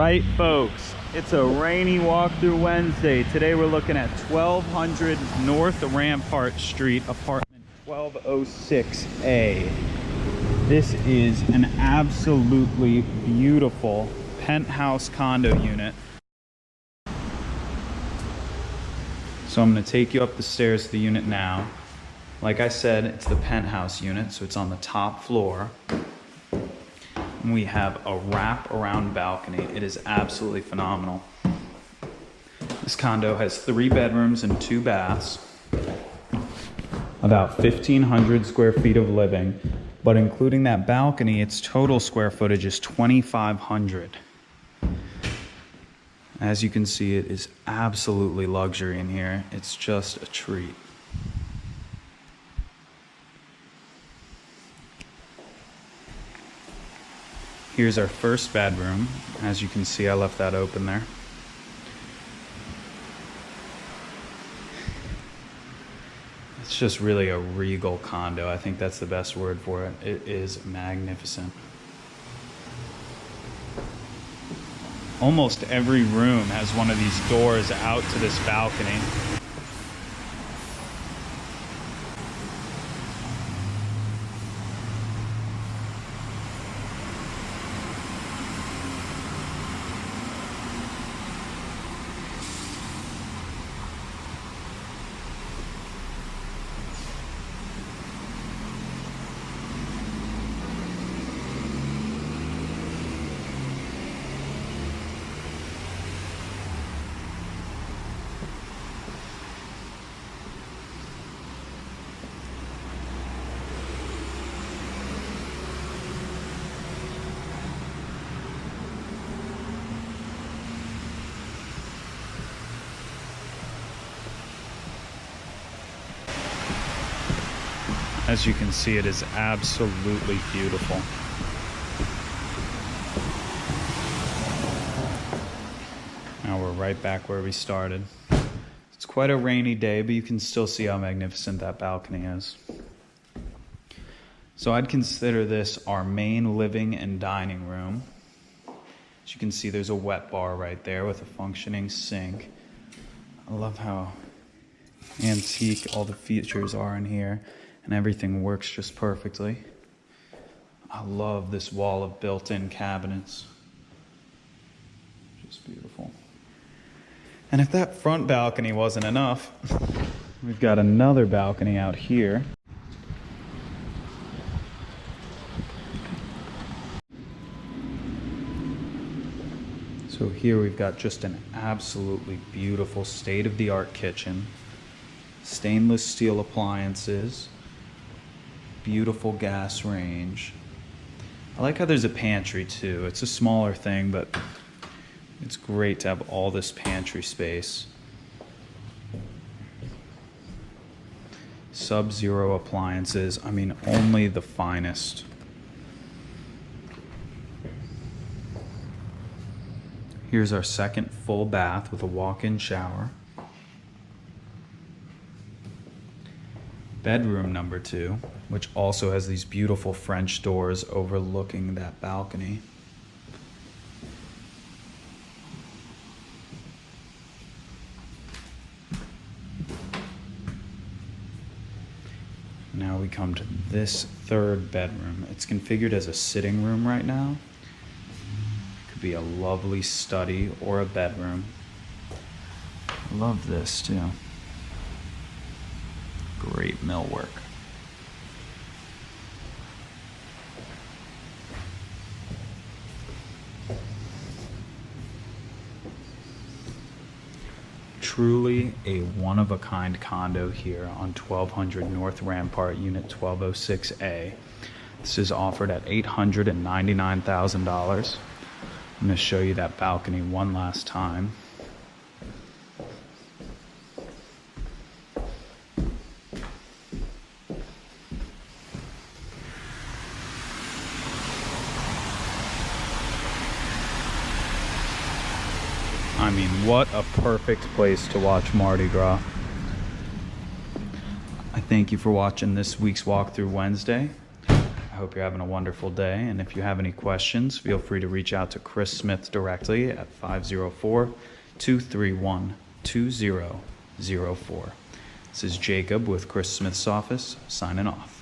right, folks, it's a rainy walkthrough Wednesday. Today we're looking at 1200 North Rampart Street, apartment 1206A. This is an absolutely beautiful penthouse condo unit. So I'm going to take you up the stairs to the unit now. Like I said, it's the penthouse unit, so it's on the top floor. And we have a wrap-around balcony. It is absolutely phenomenal. This condo has 3 bedrooms and 2 baths, about 1,500 square feet of living, but including that balcony, its total square footage is 2,500. As you can see, it is absolutely luxury in here. It's just a treat. Here's our first bedroom. As you can see, I left that open there. It's just really a regal condo. I think that's the best word for it. It is magnificent. Almost every room has one of these doors out to this balcony. As you can see, it is absolutely beautiful. Now we're right back where we started. It's quite a rainy day, but you can still see how magnificent that balcony is. So I'd consider this our main living and dining room. As you can see, there's a wet bar right there with a functioning sink. I love how antique all the features are in here. And everything works just perfectly. I love this wall of built-in cabinets. Just beautiful. And if that front balcony wasn't enough, we've got another balcony out here. So here we've got just an absolutely beautiful state-of-the-art kitchen. Stainless steel appliances. Beautiful gas range. I like how there's a pantry too. It's a smaller thing, but it's great to have all this pantry space. Sub-zero appliances. I mean, only the finest. Here's our second full bath with a walk-in shower. Bedroom number 2, which also has these beautiful French doors overlooking that balcony. Now we come to this third bedroom. It's configured as a sitting room right now. It could be a lovely study or a bedroom. I love this too. Great millwork. Truly a one-of-a-kind condo here on 1200 North Rampart, Unit 1206A. This is offered at $899,000. I'm going to show you that balcony one last time. I mean, what a perfect place to watch Mardi Gras. I thank you for watching this week's Walkthrough Wednesday. I hope you're having a wonderful day, and if you have any questions, feel free to reach out to Chris Smith directly at 504-231-2004. This is Jacob with Chris Smith's office, signing off.